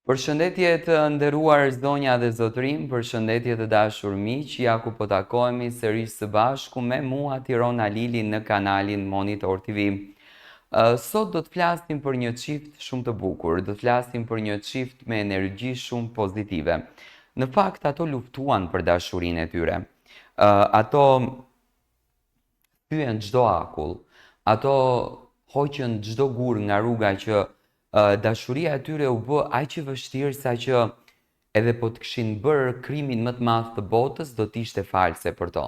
Përshëndetje të nderuar zonja dhe zotërim, përshëndetje të dashur miq, ja ku po takohemi sërish së bashku me mua Tirona Lili në kanalin Monitor TV. Sot do të flasim për një çift shumë të bukur, do të flasim për një çift me energji shumë pozitive. Në fakt ato luftuan për dashurinë e tyre. Ato thyen çdo akull, ato hoqën çdo gur nga rruga që dashuria e tyre u bë aq e vështirë sa që edhe po të kishin bërë krimin më të madh të botës, do t'ishte false për to.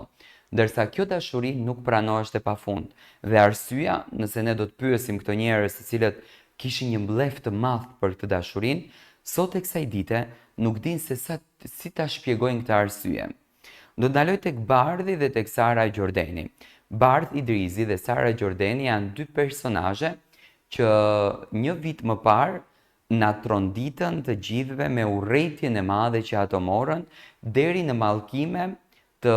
Ndërsa kjo dashuri nuk pranoheshte pafund. Dhe arsyeja, nëse ne do të pyesim këto njerëz të cilët kishin një mbledh të madh për këtë dashurinë, sot e kësaj dite nuk din se si ta shpjegojnë këtë arsye. Do të ndaloj tek Bardhi dhe tek Sara Gjordeni. Bardh Idrizi dhe Sara Gjordeni janë dy personazhe që një vit më parë na tronditën të gjithëve me urrëtitjen e madhe që ato morën deri në mallkime të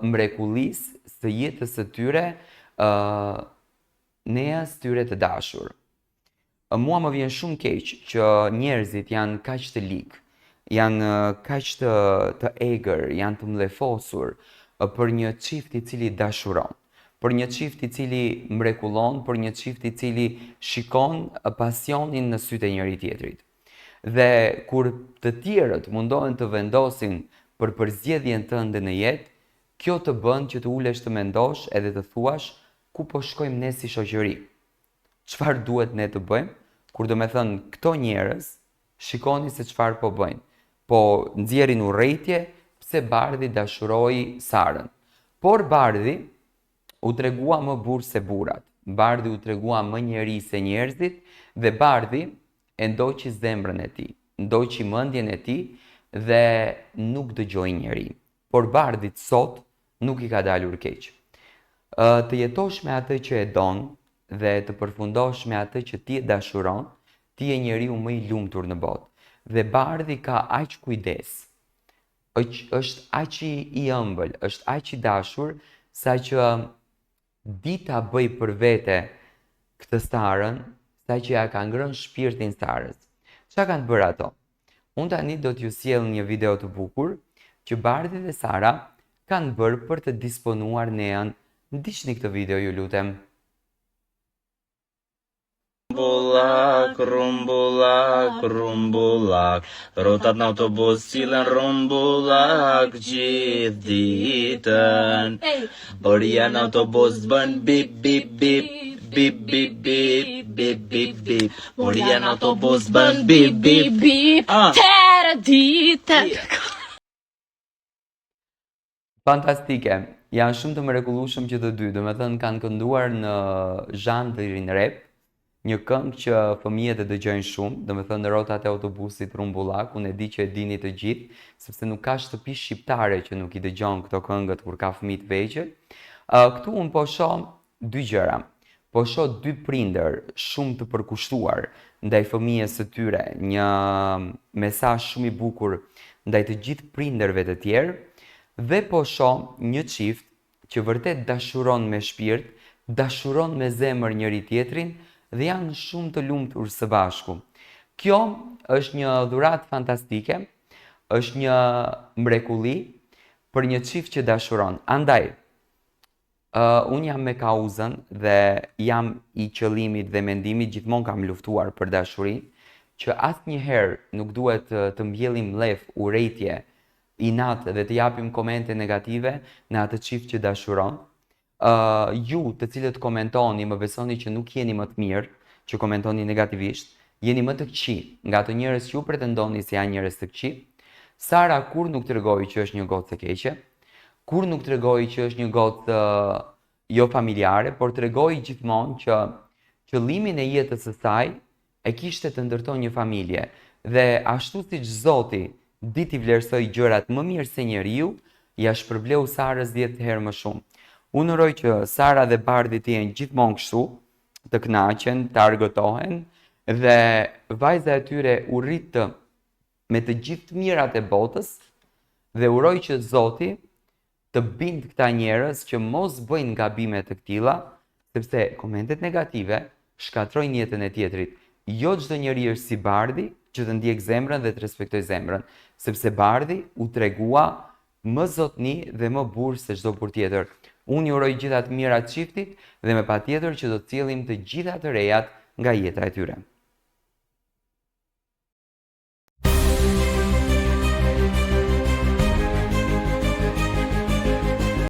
mrekullisë së jetës së tyre, neas tyre të dashur. Mua më vjen shumë keq që njerëzit janë kaq të lig, janë kaq të egër, janë të mlefosur për një çift i cili dashuron, për një çift i cili mrekullon, për një çift i cili shikon pasionin në sytë e njëri tjetrit. Dhe kur të tjerët mundohen të vendosin për përzgjedhjen tënde në jetë, kjo të bën që të ulesh të mendosh edhe të thuash ku po shkojmë ne si shoqëri. Çfarë duhet ne të bëjmë? Kur do me thënë këto njerëz, shikoni se çfarë po bëjnë. Po nxjerrin urrëtie pse Bardhi dashuroi Sarën. Por Bardhi u tregua më burr se burrat. Bardhi u tregua më njeri se njerëzit dhe Bardhi e ndoqi zemrën e tij, ndoqi mendjen e tij dhe nuk dëgjoi njeri. Por Bardhit sot nuk i ka dalur keq. Të jetosh me atë që e don dhe të përfundosh me atë që ti e dashuron, ti je njeriu më i lumtur në botë. Dhe Bardhi ka aq kujdes, është aq i ëmbël, është aq i dashur sa që di ta bëj për vete këtë Sarën, sa që ja ka ngrënë shpirtin Sarës. Çka kanë bërë ato? Unë tani do t'ju sjell një video të bukur që Bardhi dhe Sara kanë bërë për të disponuar nean. Ndiqni këtë video, ju lutem. Rumbullak, rumbullak, rumbullak, rotat në autobus cilën rumbullak gjithë ditën. Oria në autobus bën bip, bip, bip, bip, bip, bip, bip, bip, bip. Oria në autobus bën bip, bip, bip, tërë ditën. Fantastike, janë shumë të mrekullueshëm që të dy, do me thënë kanë kënduar në zhandrin rap, një këngë që fëmijët e dëgjojnë shumë, do me thënë në rotat e autobusit rumbullak, unë e di që e dini të gjithë, sepse nuk ka shtëpi shqiptare që nuk i dëgjon këto këngët kur ka fëmijë të vegjël. Këtu unë po shoh dy gjëra. Po shoh dy prindër shumë të përkushtuar ndaj fëmijës së tyre, një mesazh shumë i bukur ndaj të gjithë prindërve të tjerë, dhe po shoh një çift që vërtet dashuron me shpirt, dashuron me zemër njëri tjetrin dhe janë shumë të lumtur së bashku. Kjo është një dhuratë fantastike, është një mrekulli për një çift që dashuron. Andaj, unë jam me kauzën dhe jam i qëllimit dhe mendimit, gjithmonë kam luftuar për dashurinë, që asnjëherë nuk duhet të mbjellim mlef, urrëtie, inat dhe të japim komente negative në atë çift që dashuron. Ju të cilët komentoni, më besoni që nuk jeni më të mirë, që komentoni negativisht, jeni më të këqij nga ato njerëz që ju pretendoni se janë njerëz të këqij. Sara kur nuk tregoi që është një gotë e keqe, kur nuk tregoi që është një gotë jo familjare, por tregoi gjithmonë që qëllimin e jetës së saj e kishte të ndërtonte një familje dhe ashtu siç Zoti di t'i vlerësoj gjërat më mirë se njeriu, ja shpërbleu Sarës 10 herë më shumë. Unë uroj që Sara dhe Bardhi të jenë gjithmonë kështu, të kënaqen, të argëtohen dhe vajza e tyre u rrit me të gjithë mirat e botës dhe uroj që Zoti të bind këta njerëz që mos bëjnë gabime të këtilla, sepse komentet negative shkatrojnë jetën e tjetrit. Jo çdo njeri është si Bardhi, që të ndjek zemrën dhe të respektoj zemrën, sepse bardhi u tregua më zotni dhe më burr se çdo burr tjetër. Unë ju uroj gjitha të mirat çiftit dhe me patjetër që do të cillim të gjitha të rejat nga jeta e tyre.